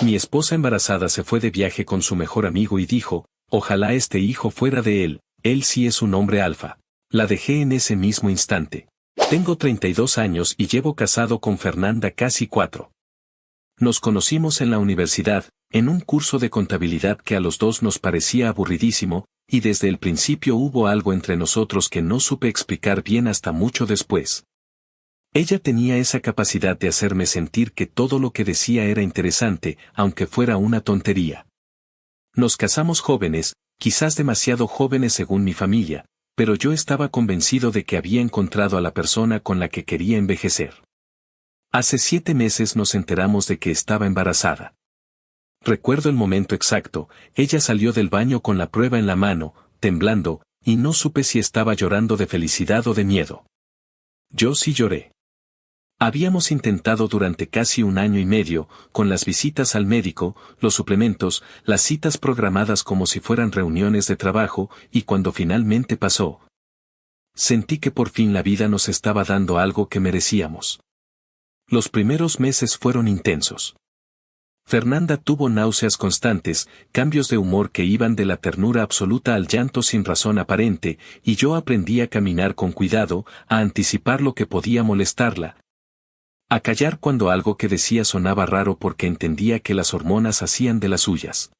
Mi esposa embarazada se fue de viaje con su mejor amigo y dijo, ojalá este hijo fuera de él sí es un hombre alfa. La dejé en ese mismo instante. Tengo 32 años y llevo casado con Fernanda casi 4. Nos conocimos en la universidad, en un curso de contabilidad que a los dos nos parecía aburridísimo, y desde el principio hubo algo entre nosotros que no supe explicar bien hasta mucho después. Ella tenía esa capacidad de hacerme sentir que todo lo que decía era interesante, aunque fuera una tontería. Nos casamos jóvenes, quizás demasiado jóvenes según mi familia, pero yo estaba convencido de que había encontrado a la persona con la que quería envejecer. Hace 7 meses nos enteramos de que estaba embarazada. Recuerdo el momento exacto, ella salió del baño con la prueba en la mano, temblando, y no supe si estaba llorando de felicidad o de miedo. Yo sí lloré. Habíamos intentado durante casi 1 año y medio, con las visitas al médico, los suplementos, las citas programadas como si fueran reuniones de trabajo, y cuando finalmente pasó, sentí que por fin la vida nos estaba dando algo que merecíamos. Los primeros meses fueron intensos. Fernanda tuvo náuseas constantes, cambios de humor que iban de la ternura absoluta al llanto sin razón aparente, y yo aprendí a caminar con cuidado, a anticipar lo que podía molestarla, a callar cuando algo que decía sonaba raro porque entendía que las hormonas hacían de las suyas.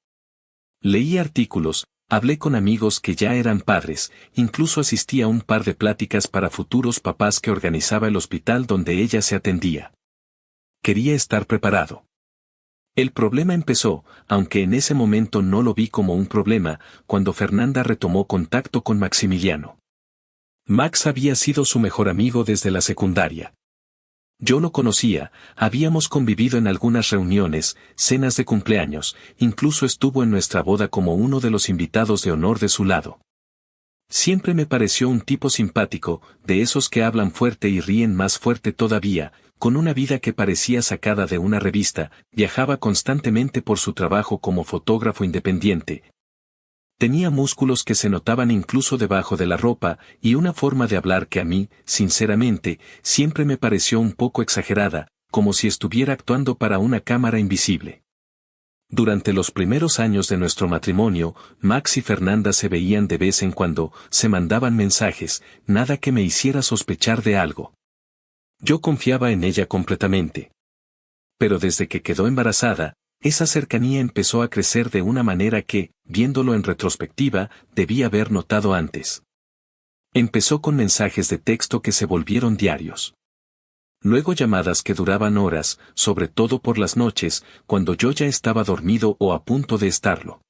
Leí artículos, hablé con amigos que ya eran padres, incluso asistí a un par de pláticas para futuros papás que organizaba el hospital donde ella se atendía. Quería estar preparado. El problema empezó, aunque en ese momento no lo vi como un problema, cuando Fernanda retomó contacto con Maximiliano. Max había sido su mejor amigo desde la secundaria. Yo lo conocía, habíamos convivido en algunas reuniones, cenas de cumpleaños, incluso estuvo en nuestra boda como uno de los invitados de honor de su lado. Siempre me pareció un tipo simpático, de esos que hablan fuerte y ríen más fuerte todavía, con una vida que parecía sacada de una revista, viajaba constantemente por su trabajo como fotógrafo independiente. Tenía músculos que se notaban incluso debajo de la ropa, y una forma de hablar que a mí, sinceramente, siempre me pareció un poco exagerada, como si estuviera actuando para una cámara invisible. Durante los primeros años de nuestro matrimonio, Max y Fernanda se veían de vez en cuando, se mandaban mensajes, nada que me hiciera sospechar de algo. Yo confiaba en ella completamente. Pero desde que quedó embarazada, esa cercanía empezó a crecer de una manera que, viéndolo en retrospectiva, debí haber notado antes. Empezó con mensajes de texto que se volvieron diarios. Luego llamadas que duraban horas, sobre todo por las noches, cuando yo ya estaba dormido o a punto de estarlo.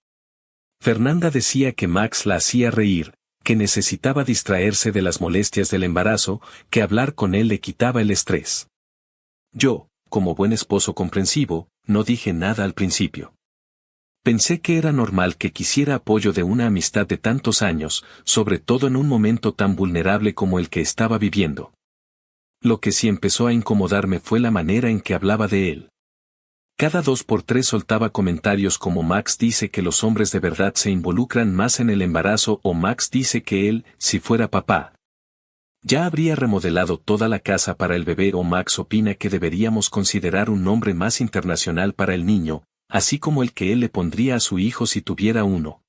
Fernanda decía que Max la hacía reír, que necesitaba distraerse de las molestias del embarazo, que hablar con él le quitaba el estrés. Yo, como buen esposo comprensivo, no dije nada al principio. Pensé que era normal que quisiera apoyo de una amistad de tantos años, sobre todo en un momento tan vulnerable como el que estaba viviendo. Lo que sí empezó a incomodarme fue la manera en que hablaba de él. Cada 2 por 3 soltaba comentarios como Max dice que los hombres de verdad se involucran más en el embarazo o Max dice que él, si fuera papá, ya habría remodelado toda la casa para el bebé o Max opina que deberíamos considerar un nombre más internacional para el niño, así como el que él le pondría a su hijo si tuviera uno.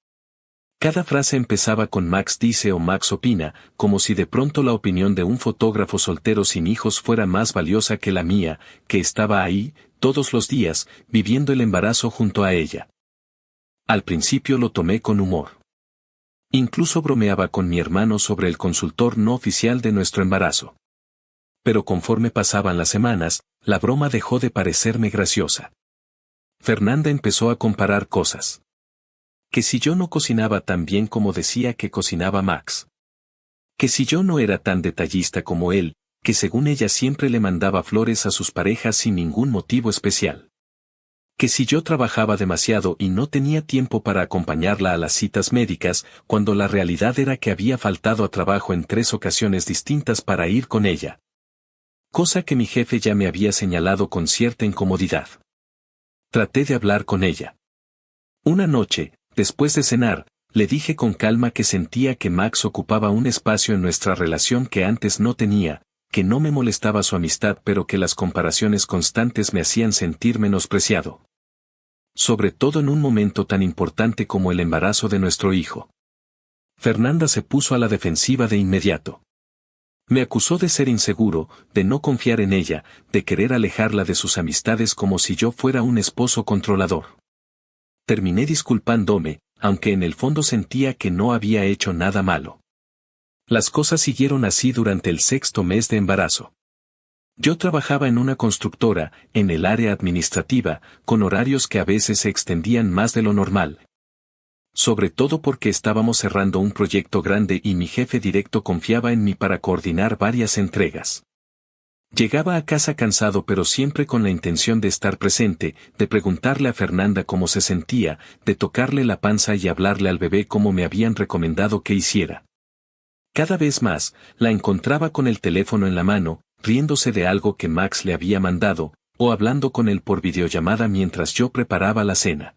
Cada frase empezaba con Max dice o Max opina, como si de pronto la opinión de un fotógrafo soltero sin hijos fuera más valiosa que la mía, que estaba ahí, todos los días, viviendo el embarazo junto a ella. Al principio lo tomé con humor. Incluso bromeaba con mi hermano sobre el consultor no oficial de nuestro embarazo. Pero conforme pasaban las semanas, la broma dejó de parecerme graciosa. Fernanda empezó a comparar cosas. Que si yo no cocinaba tan bien como decía que cocinaba Max. Que si yo no era tan detallista como él, que según ella siempre le mandaba flores a sus parejas sin ningún motivo especial. Que si yo trabajaba demasiado y no tenía tiempo para acompañarla a las citas médicas, cuando la realidad era que había faltado a trabajo en 3 ocasiones distintas para ir con ella. Cosa que mi jefe ya me había señalado con cierta incomodidad. Traté de hablar con ella. Una noche, después de cenar, le dije con calma que sentía que Max ocupaba un espacio en nuestra relación que antes no tenía, que no me molestaba su amistad pero que las comparaciones constantes me hacían sentir menospreciado. Sobre todo en un momento tan importante como el embarazo de nuestro hijo. Fernanda se puso a la defensiva de inmediato. Me acusó de ser inseguro, de no confiar en ella, de querer alejarla de sus amistades como si yo fuera un esposo controlador. Terminé disculpándome, aunque en el fondo sentía que no había hecho nada malo. Las cosas siguieron así durante el 6º mes de embarazo. Yo trabajaba en una constructora, en el área administrativa, con horarios que a veces se extendían más de lo normal. Sobre todo porque estábamos cerrando un proyecto grande y mi jefe directo confiaba en mí para coordinar varias entregas. Llegaba a casa cansado pero siempre con la intención de estar presente, de preguntarle a Fernanda cómo se sentía, de tocarle la panza y hablarle al bebé como me habían recomendado que hiciera. Cada vez más, la encontraba con el teléfono en la mano, riéndose de algo que Max le había mandado, o hablando con él por videollamada mientras yo preparaba la cena.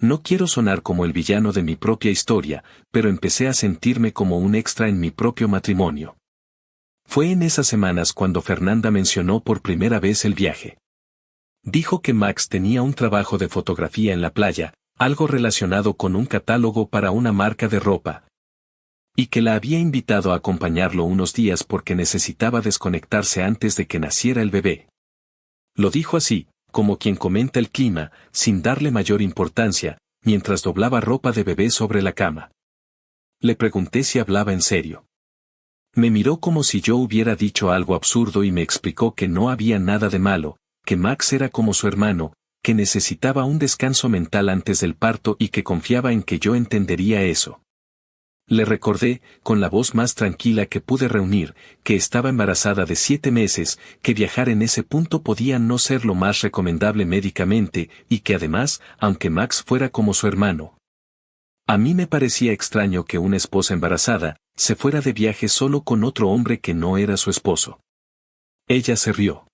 No quiero sonar como el villano de mi propia historia, pero empecé a sentirme como un extra en mi propio matrimonio. Fue en esas semanas cuando Fernanda mencionó por primera vez el viaje. Dijo que Max tenía un trabajo de fotografía en la playa, algo relacionado con un catálogo para una marca de ropa, y que la había invitado a acompañarlo unos días porque necesitaba desconectarse antes de que naciera el bebé. Lo dijo así, como quien comenta el clima, sin darle mayor importancia, mientras doblaba ropa de bebé sobre la cama. Le pregunté si hablaba en serio. Me miró como si yo hubiera dicho algo absurdo y me explicó que no había nada de malo, que Max era como su hermano, que necesitaba un descanso mental antes del parto y que confiaba en que yo entendería eso. Le recordé, con la voz más tranquila que pude reunir, que estaba embarazada de 7 meses, que viajar en ese punto podía no ser lo más recomendable médicamente, y que además, aunque Max fuera como su hermano. A mí me parecía extraño que una esposa embarazada, se fuera de viaje solo con otro hombre que no era su esposo. Ella se rió.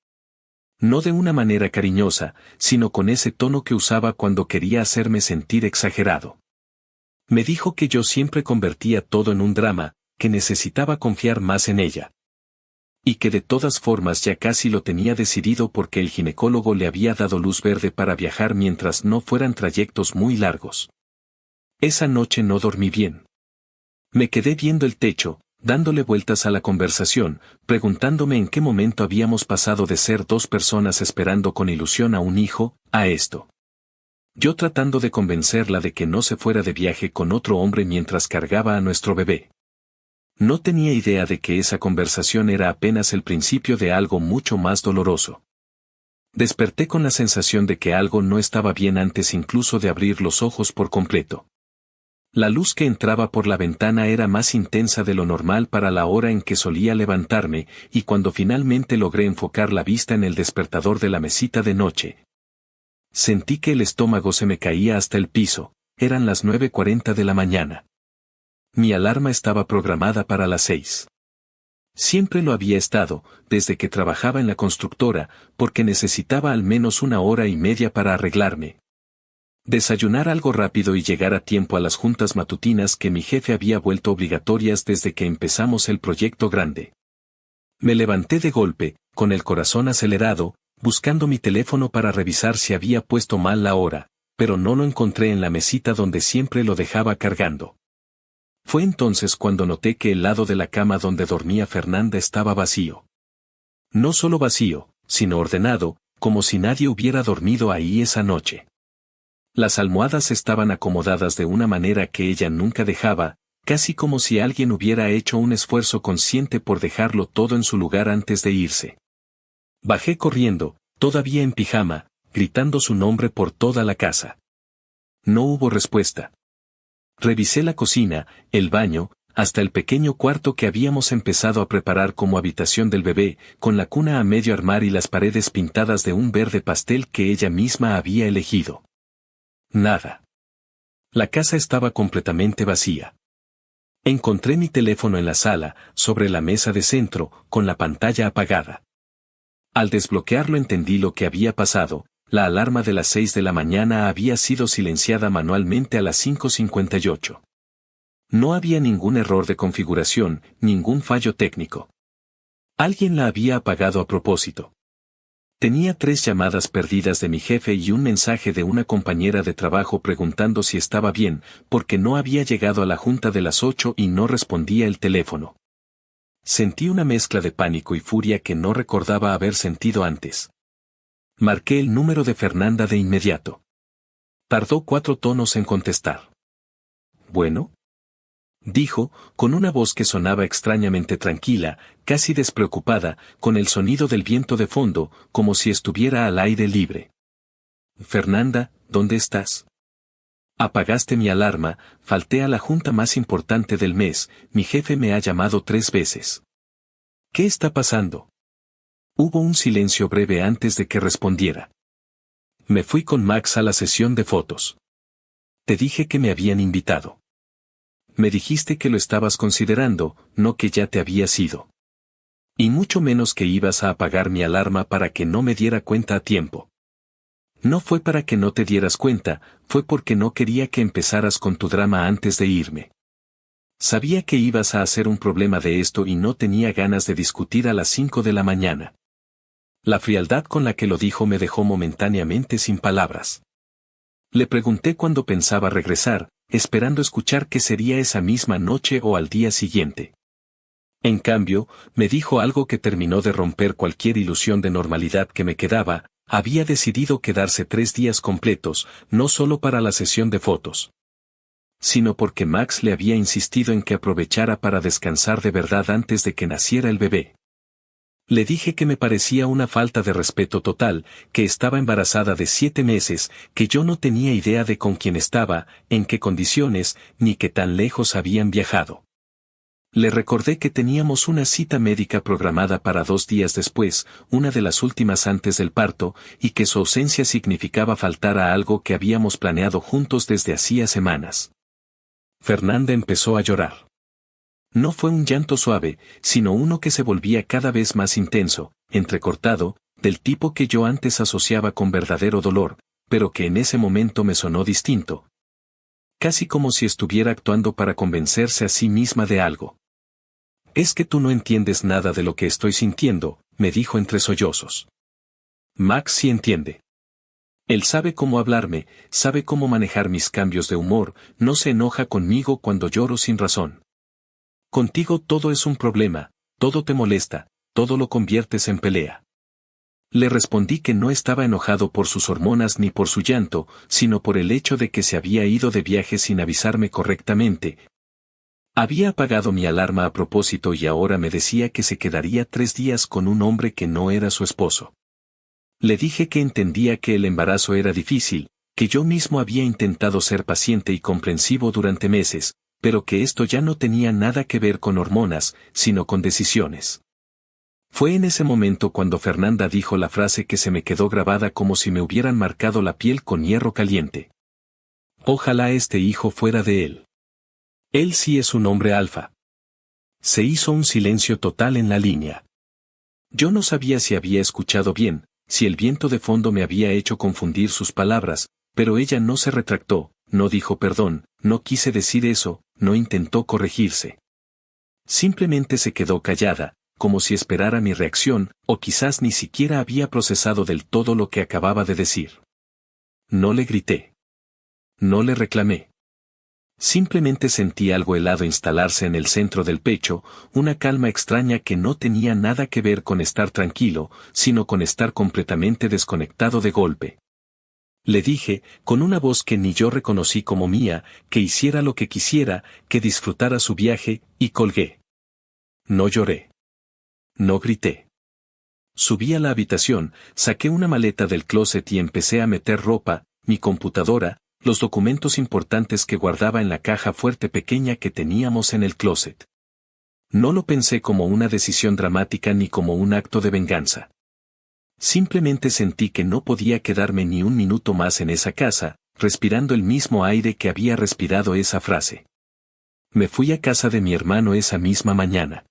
No de una manera cariñosa, sino con ese tono que usaba cuando quería hacerme sentir exagerado. Me dijo que yo siempre convertía todo en un drama, que necesitaba confiar más en ella. Y que de todas formas ya casi lo tenía decidido porque el ginecólogo le había dado luz verde para viajar mientras no fueran trayectos muy largos. Esa noche no dormí bien. Me quedé viendo el techo, dándole vueltas a la conversación, preguntándome en qué momento habíamos pasado de ser 2 personas esperando con ilusión a un hijo, a esto. Yo tratando de convencerla de que no se fuera de viaje con otro hombre mientras cargaba a nuestro bebé. No tenía idea de que esa conversación era apenas el principio de algo mucho más doloroso. Desperté con la sensación de que algo no estaba bien antes incluso de abrir los ojos por completo. La luz que entraba por la ventana era más intensa de lo normal para la hora en que solía levantarme, y cuando finalmente logré enfocar la vista en el despertador de la mesita de noche, sentí que el estómago se me caía hasta el piso. Eran las 9:40 de la mañana. Mi alarma estaba programada para las 6. Siempre lo había estado, desde que trabajaba en la constructora, porque necesitaba al menos 1 hora y media para arreglarme, desayunar algo rápido y llegar a tiempo a las juntas matutinas que mi jefe había vuelto obligatorias desde que empezamos el proyecto grande. Me levanté de golpe, con el corazón acelerado, buscando mi teléfono para revisar si había puesto mal la hora, pero no lo encontré en la mesita donde siempre lo dejaba cargando. Fue entonces cuando noté que el lado de la cama donde dormía Fernanda estaba vacío. No solo vacío, sino ordenado, como si nadie hubiera dormido ahí esa noche. Las almohadas estaban acomodadas de una manera que ella nunca dejaba, casi como si alguien hubiera hecho un esfuerzo consciente por dejarlo todo en su lugar antes de irse. Bajé corriendo, todavía en pijama, gritando su nombre por toda la casa. No hubo respuesta. Revisé la cocina, el baño, hasta el pequeño cuarto que habíamos empezado a preparar como habitación del bebé, con la cuna a medio armar y las paredes pintadas de un verde pastel que ella misma había elegido. Nada. La casa estaba completamente vacía. Encontré mi teléfono en la sala, sobre la mesa de centro, con la pantalla apagada. Al desbloquearlo entendí lo que había pasado. La alarma de las 6 de la mañana había sido silenciada manualmente a las 5:58. No había ningún error de configuración, ningún fallo técnico. Alguien la había apagado a propósito. Tenía 3 llamadas perdidas de mi jefe y un mensaje de una compañera de trabajo preguntando si estaba bien, porque no había llegado a la junta de las 8 y no respondía el teléfono. Sentí una mezcla de pánico y furia que no recordaba haber sentido antes. Marqué el número de Fernanda de inmediato. Tardó 4 tonos en contestar. ¿Bueno? Dijo, con una voz que sonaba extrañamente tranquila, casi despreocupada, con el sonido del viento de fondo, como si estuviera al aire libre. Fernanda, ¿dónde estás? Apagaste mi alarma, falté a la junta más importante del mes, mi jefe me ha llamado 3 veces. ¿Qué está pasando? Hubo un silencio breve antes de que respondiera. Me fui con Max a la sesión de fotos. Te dije que me habían invitado. Me dijiste que lo estabas considerando, no que ya te habías ido. Y mucho menos que ibas a apagar mi alarma para que no me diera cuenta a tiempo. No fue para que no te dieras cuenta, fue porque no quería que empezaras con tu drama antes de irme. Sabía que ibas a hacer un problema de esto y no tenía ganas de discutir a las 5 de la mañana. La frialdad con la que lo dijo me dejó momentáneamente sin palabras. Le pregunté cuándo pensaba regresar, esperando escuchar qué sería esa misma noche o al día siguiente. En cambio, me dijo algo que terminó de romper cualquier ilusión de normalidad que me quedaba. Había decidido quedarse 3 días completos, no solo para la sesión de fotos, sino porque Max le había insistido en que aprovechara para descansar de verdad antes de que naciera el bebé. Le dije que me parecía una falta de respeto total, que estaba embarazada de 7 meses, que yo no tenía idea de con quién estaba, en qué condiciones, ni qué tan lejos habían viajado. Le recordé que teníamos una cita médica programada para 2 días después, una de las últimas antes del parto, y que su ausencia significaba faltar a algo que habíamos planeado juntos desde hacía semanas. Fernanda empezó a llorar. No fue un llanto suave, sino uno que se volvía cada vez más intenso, entrecortado, del tipo que yo antes asociaba con verdadero dolor, pero que en ese momento me sonó distinto. Casi como si estuviera actuando para convencerse a sí misma de algo. Es que tú no entiendes nada de lo que estoy sintiendo, me dijo entre sollozos. Max sí entiende. Él sabe cómo hablarme, sabe cómo manejar mis cambios de humor, no se enoja conmigo cuando lloro sin razón. Contigo todo es un problema, todo te molesta, todo lo conviertes en pelea. Le respondí que no estaba enojado por sus hormonas ni por su llanto, sino por el hecho de que se había ido de viaje sin avisarme correctamente. Había apagado mi alarma a propósito y ahora me decía que se quedaría 3 días con un hombre que no era su esposo. Le dije que entendía que el embarazo era difícil, que yo mismo había intentado ser paciente y comprensivo durante meses, pero que esto ya no tenía nada que ver con hormonas, sino con decisiones. Fue en ese momento cuando Fernanda dijo la frase que se me quedó grabada como si me hubieran marcado la piel con hierro caliente. Ojalá este hijo fuera de él. Él sí es un hombre alfa. Se hizo un silencio total en la línea. Yo no sabía si había escuchado bien, si el viento de fondo me había hecho confundir sus palabras, pero ella no se retractó, no dijo perdón, no quise decir eso, no intentó corregirse. Simplemente se quedó callada, como si esperara mi reacción, o quizás ni siquiera había procesado del todo lo que acababa de decir. No le grité. No le reclamé. Simplemente sentí algo helado instalarse en el centro del pecho, una calma extraña que no tenía nada que ver con estar tranquilo, sino con estar completamente desconectado de golpe. Le dije, con una voz que ni yo reconocí como mía, que hiciera lo que quisiera, que disfrutara su viaje, y colgué. No lloré. No grité. Subí a la habitación, saqué una maleta del closet y empecé a meter ropa, mi computadora, los documentos importantes que guardaba en la caja fuerte pequeña que teníamos en el closet. No lo pensé como una decisión dramática ni como un acto de venganza. Simplemente sentí que no podía quedarme ni un minuto más en esa casa, respirando el mismo aire que había respirado esa frase. Me fui a casa de mi hermano esa misma mañana.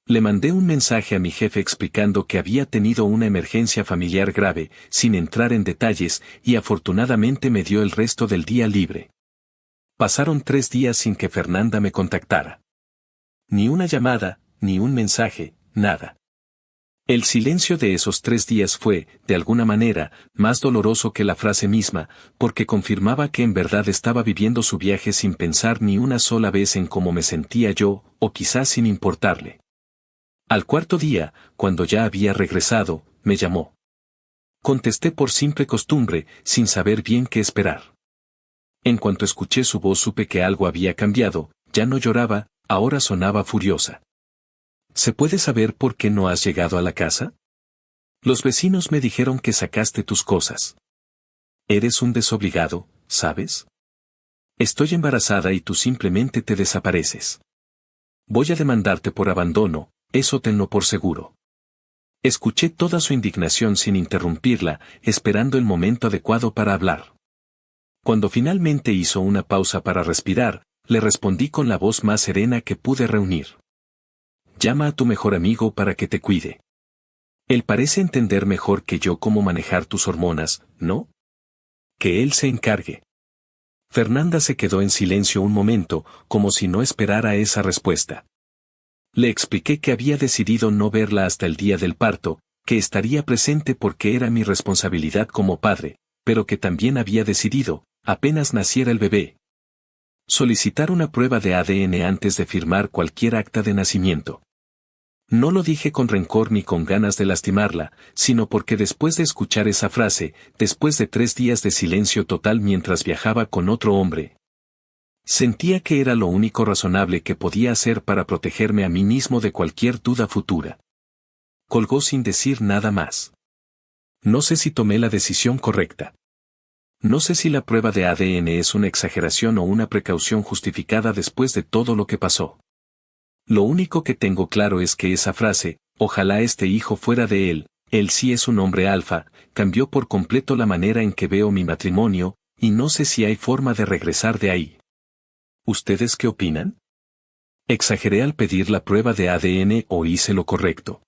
Le mandé un mensaje a mi jefe explicando que había tenido una emergencia familiar grave, sin entrar en detalles, y afortunadamente me dio el resto del día libre. Pasaron 3 días sin que Fernanda me contactara. Ni una llamada, ni un mensaje, nada. El silencio de esos 3 días fue, de alguna manera, más doloroso que la frase misma, porque confirmaba que en verdad estaba viviendo su viaje sin pensar ni una sola vez en cómo me sentía yo, o quizás sin importarle. Al cuarto día, cuando ya había regresado, me llamó. Contesté por simple costumbre, sin saber bien qué esperar. En cuanto escuché su voz supe que algo había cambiado, ya no lloraba, ahora sonaba furiosa. ¿Se puede saber por qué no has llegado a la casa? Los vecinos me dijeron que sacaste tus cosas. Eres un desobligado, ¿sabes? Estoy embarazada y tú simplemente te desapareces. Voy a demandarte por abandono, eso tenlo por seguro. Escuché toda su indignación sin interrumpirla, esperando el momento adecuado para hablar. Cuando finalmente hizo una pausa para respirar, le respondí con la voz más serena que pude reunir. Llama a tu mejor amigo para que te cuide. Él parece entender mejor que yo cómo manejar tus hormonas, ¿no? Que él se encargue. Fernanda se quedó en silencio un momento, como si no esperara esa respuesta. Le expliqué que había decidido no verla hasta el día del parto, que estaría presente porque era mi responsabilidad como padre, pero que también había decidido, apenas naciera el bebé, solicitar una prueba de ADN antes de firmar cualquier acta de nacimiento. No lo dije con rencor ni con ganas de lastimarla, sino porque después de escuchar esa frase, después de 3 días de silencio total mientras viajaba con otro hombre, sentía que era lo único razonable que podía hacer para protegerme a mí mismo de cualquier duda futura. Colgó sin decir nada más. No sé si tomé la decisión correcta. No sé si la prueba de ADN es una exageración o una precaución justificada después de todo lo que pasó. Lo único que tengo claro es que esa frase, ojalá este hijo fuera de él sí es un hombre alfa, cambió por completo la manera en que veo mi matrimonio, y no sé si hay forma de regresar de ahí. ¿Ustedes qué opinan? ¿Exageré al pedir la prueba de ADN o hice lo correcto?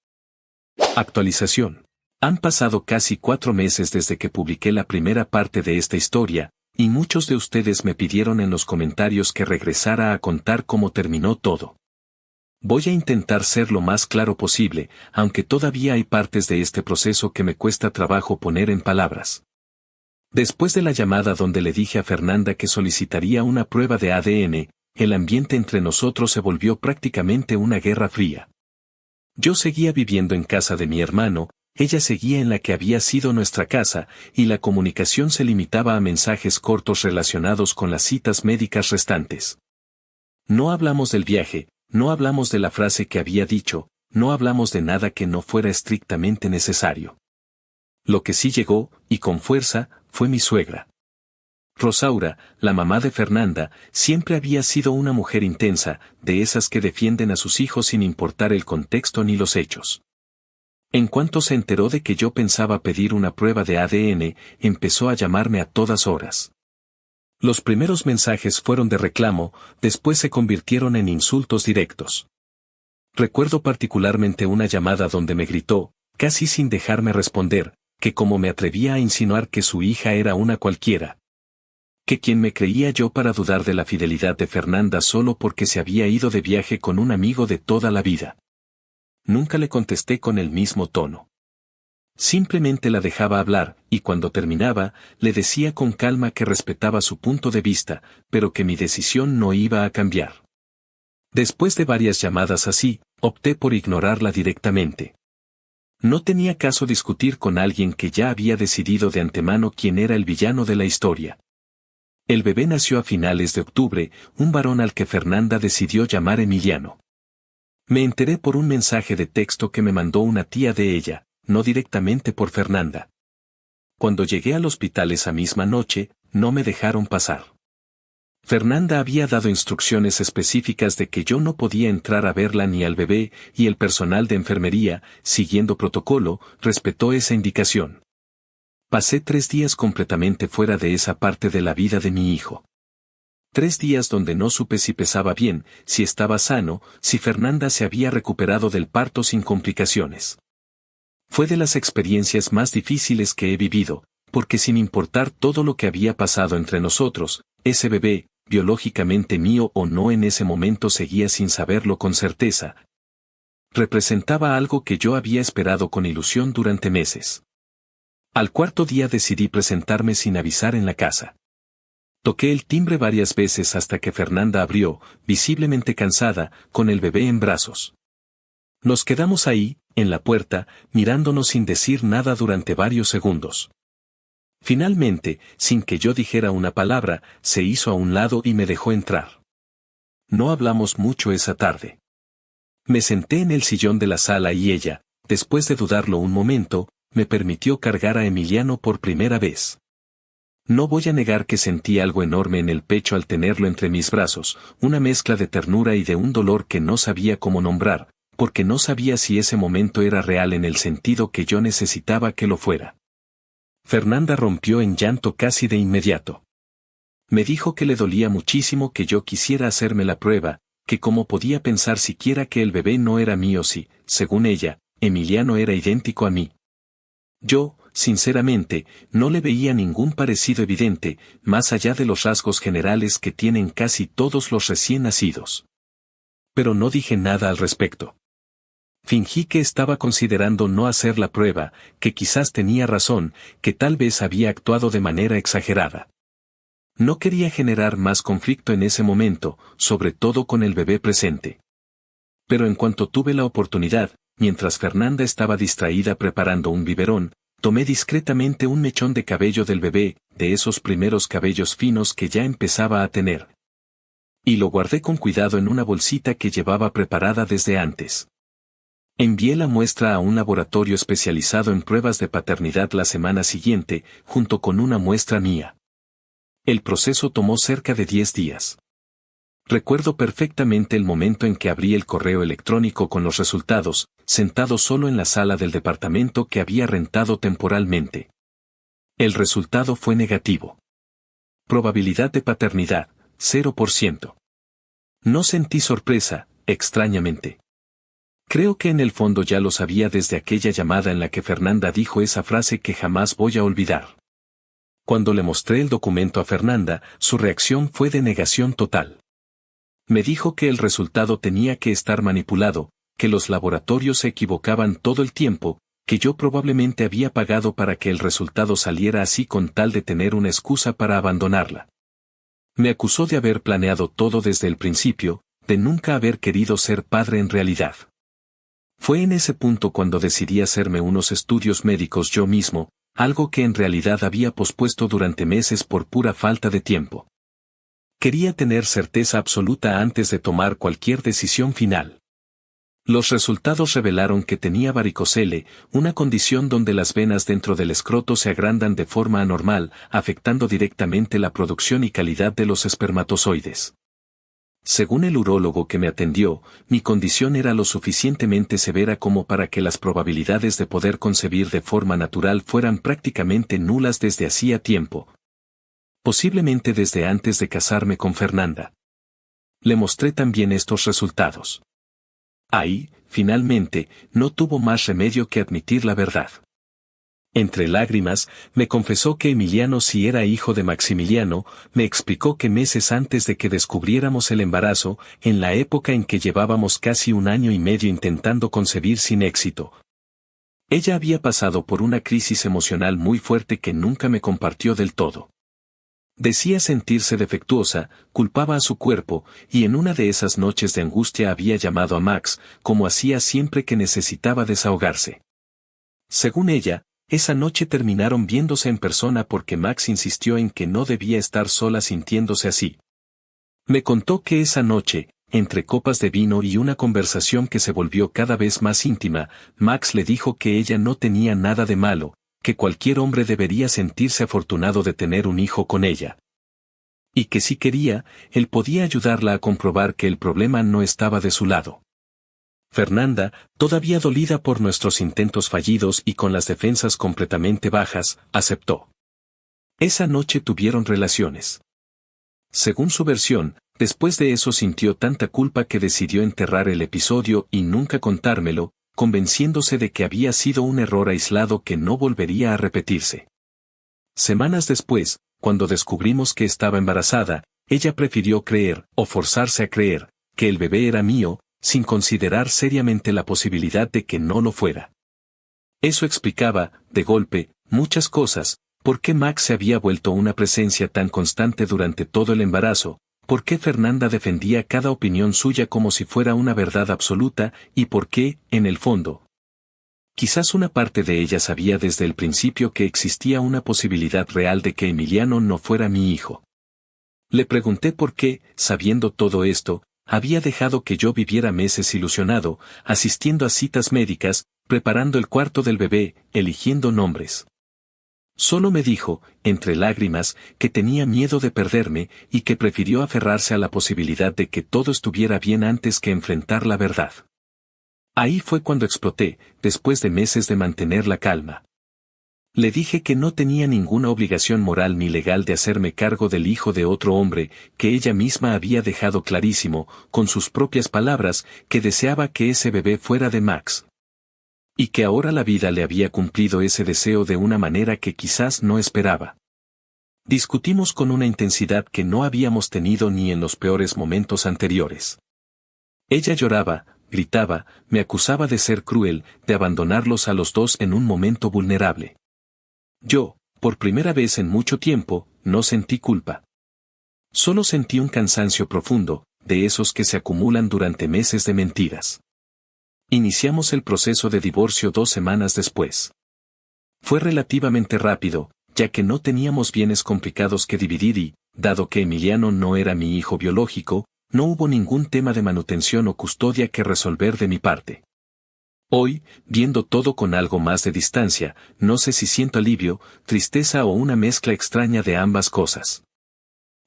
Actualización. Han pasado casi 4 meses desde que publiqué la primera parte de esta historia, y muchos de ustedes me pidieron en los comentarios que regresara a contar cómo terminó todo. Voy a intentar ser lo más claro posible, aunque todavía hay partes de este proceso que me cuesta trabajo poner en palabras. Después de la llamada donde le dije a Fernanda que solicitaría una prueba de ADN, el ambiente entre nosotros se volvió prácticamente una guerra fría. Yo seguía viviendo en casa de mi hermano, ella seguía en la que había sido nuestra casa, y la comunicación se limitaba a mensajes cortos relacionados con las citas médicas restantes. No hablamos del viaje, no hablamos de la frase que había dicho, no hablamos de nada que no fuera estrictamente necesario. Lo que sí llegó, y con fuerza, fue mi suegra. Rosaura, la mamá de Fernanda, siempre había sido una mujer intensa, de esas que defienden a sus hijos sin importar el contexto ni los hechos. En cuanto se enteró de que yo pensaba pedir una prueba de ADN, empezó a llamarme a todas horas. Los primeros mensajes fueron de reclamo, después se convirtieron en insultos directos. Recuerdo particularmente una llamada donde me gritó, casi sin dejarme responder, que cómo me atrevía a insinuar que su hija era una cualquiera. Que quién me creía yo para dudar de la fidelidad de Fernanda solo porque se había ido de viaje con un amigo de toda la vida. Nunca le contesté con el mismo tono. Simplemente la dejaba hablar, y cuando terminaba, le decía con calma que respetaba su punto de vista, pero que mi decisión no iba a cambiar. Después de varias llamadas así, opté por ignorarla directamente. No tenía caso discutir con alguien que ya había decidido de antemano quién era el villano de la historia. El bebé nació a finales de octubre, un varón al que Fernanda decidió llamar Emiliano. Me enteré por un mensaje de texto que me mandó una tía de ella, no directamente por Fernanda. Cuando llegué al hospital esa misma noche, no me dejaron pasar. Fernanda había dado instrucciones específicas de que yo no podía entrar a verla ni al bebé, y el personal de enfermería, siguiendo protocolo, respetó esa indicación. Pasé 3 días completamente fuera de esa parte de la vida de mi hijo. 3 días donde no supe si pesaba bien, si estaba sano, si Fernanda se había recuperado del parto sin complicaciones. Fue de las experiencias más difíciles que he vivido, porque sin importar todo lo que había pasado entre nosotros, ese bebé, biológicamente mío o no en ese momento seguía sin saberlo con certeza. Representaba algo que yo había esperado con ilusión durante meses. Al cuarto día decidí presentarme sin avisar en la casa. Toqué el timbre varias veces hasta que Fernanda abrió, visiblemente cansada, con el bebé en brazos. Nos quedamos ahí, en la puerta, mirándonos sin decir nada durante varios segundos. Finalmente, sin que yo dijera una palabra, se hizo a un lado y me dejó entrar. No hablamos mucho esa tarde. Me senté en el sillón de la sala y ella, después de dudarlo un momento, me permitió cargar a Emiliano por primera vez. No voy a negar que sentí algo enorme en el pecho al tenerlo entre mis brazos, una mezcla de ternura y de un dolor que no sabía cómo nombrar, porque no sabía si ese momento era real en el sentido que yo necesitaba que lo fuera. Fernanda rompió en llanto casi de inmediato. Me dijo que le dolía muchísimo que yo quisiera hacerme la prueba, que cómo podía pensar siquiera que el bebé no era mío si, según ella, Emiliano era idéntico a mí. Yo, sinceramente, no le veía ningún parecido evidente, más allá de los rasgos generales que tienen casi todos los recién nacidos. Pero no dije nada al respecto. Fingí que estaba considerando no hacer la prueba, que quizás tenía razón, que tal vez había actuado de manera exagerada. No quería generar más conflicto en ese momento, sobre todo con el bebé presente. Pero en cuanto tuve la oportunidad, mientras Fernanda estaba distraída preparando un biberón, tomé discretamente un mechón de cabello del bebé, de esos primeros cabellos finos que ya empezaba a tener. Y lo guardé con cuidado en una bolsita que llevaba preparada desde antes. Envié la muestra a un laboratorio especializado en pruebas de paternidad la semana siguiente, junto con una muestra mía. El proceso tomó cerca de 10 días. Recuerdo perfectamente el momento en que abrí el correo electrónico con los resultados, sentado solo en la sala del departamento que había rentado temporalmente. El resultado fue negativo. Probabilidad de paternidad, 0%. No sentí sorpresa, extrañamente. Creo que en el fondo ya lo sabía desde aquella llamada en la que Fernanda dijo esa frase que jamás voy a olvidar. Cuando le mostré el documento a Fernanda, su reacción fue de negación total. Me dijo que el resultado tenía que estar manipulado, que los laboratorios se equivocaban todo el tiempo, que yo probablemente había pagado para que el resultado saliera así con tal de tener una excusa para abandonarla. Me acusó de haber planeado todo desde el principio, de nunca haber querido ser padre en realidad. Fue en ese punto cuando decidí hacerme unos estudios médicos yo mismo, algo que en realidad había pospuesto durante meses por pura falta de tiempo. Quería tener certeza absoluta antes de tomar cualquier decisión final. Los resultados revelaron que tenía varicocele, una condición donde las venas dentro del escroto se agrandan de forma anormal, afectando directamente la producción y calidad de los espermatozoides. Según el urólogo que me atendió, mi condición era lo suficientemente severa como para que las probabilidades de poder concebir de forma natural fueran prácticamente nulas desde hacía tiempo. Posiblemente desde antes de casarme con Fernanda. Le mostré también estos resultados. Ahí, finalmente, no tuvo más remedio que admitir la verdad. Entre lágrimas, me confesó que Emiliano sí era hijo de Maximiliano, me explicó que meses antes de que descubriéramos el embarazo, en la época en que llevábamos casi 1 año y medio intentando concebir sin éxito. Ella había pasado por una crisis emocional muy fuerte que nunca me compartió del todo. Decía sentirse defectuosa, culpaba a su cuerpo, y en una de esas noches de angustia había llamado a Max, como hacía siempre que necesitaba desahogarse. Según ella, esa noche terminaron viéndose en persona porque Max insistió en que no debía estar sola sintiéndose así. Me contó que esa noche, entre copas de vino y una conversación que se volvió cada vez más íntima, Max le dijo que ella no tenía nada de malo, que cualquier hombre debería sentirse afortunado de tener un hijo con ella. Y que si quería, él podía ayudarla a comprobar que el problema no estaba de su lado. Fernanda, todavía dolida por nuestros intentos fallidos y con las defensas completamente bajas, aceptó. Esa noche tuvieron relaciones. Según su versión, después de eso sintió tanta culpa que decidió enterrar el episodio y nunca contármelo, convenciéndose de que había sido un error aislado que no volvería a repetirse. Semanas después, cuando descubrimos que estaba embarazada, ella prefirió creer, o forzarse a creer, que el bebé era mío, sin considerar seriamente la posibilidad de que no lo fuera. Eso explicaba, de golpe, muchas cosas: por qué Max se había vuelto una presencia tan constante durante todo el embarazo, por qué Fernanda defendía cada opinión suya como si fuera una verdad absoluta, y por qué, en el fondo, quizás una parte de ella sabía desde el principio que existía una posibilidad real de que Emiliano no fuera mi hijo. Le pregunté por qué, sabiendo todo esto, había dejado que yo viviera meses ilusionado, asistiendo a citas médicas, preparando el cuarto del bebé, eligiendo nombres. Solo me dijo, entre lágrimas, que tenía miedo de perderme y que prefirió aferrarse a la posibilidad de que todo estuviera bien antes que enfrentar la verdad. Ahí fue cuando exploté, después de meses de mantener la calma. Le dije que no tenía ninguna obligación moral ni legal de hacerme cargo del hijo de otro hombre, que ella misma había dejado clarísimo, con sus propias palabras, que deseaba que ese bebé fuera de Max. Y que ahora la vida le había cumplido ese deseo de una manera que quizás no esperaba. Discutimos con una intensidad que no habíamos tenido ni en los peores momentos anteriores. Ella lloraba, gritaba, me acusaba de ser cruel, de abandonarlos a los dos en un momento vulnerable. Yo, por primera vez en mucho tiempo, no sentí culpa. Solo sentí un cansancio profundo, de esos que se acumulan durante meses de mentiras. Iniciamos el proceso de divorcio 2 semanas después. Fue relativamente rápido, ya que no teníamos bienes complicados que dividir y, dado que Emiliano no era mi hijo biológico, no hubo ningún tema de manutención o custodia que resolver de mi parte. Hoy, viendo todo con algo más de distancia, no sé si siento alivio, tristeza o una mezcla extraña de ambas cosas.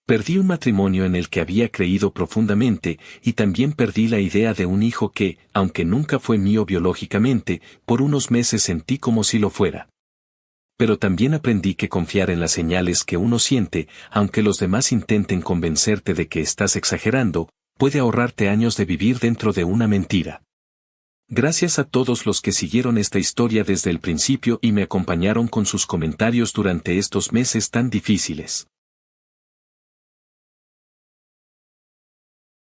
Perdí un matrimonio en el que había creído profundamente, y también perdí la idea de un hijo que, aunque nunca fue mío biológicamente, por unos meses sentí como si lo fuera. Pero también aprendí que confiar en las señales que uno siente, aunque los demás intenten convencerte de que estás exagerando, puede ahorrarte años de vivir dentro de una mentira. Gracias a todos los que siguieron esta historia desde el principio y me acompañaron con sus comentarios durante estos meses tan difíciles.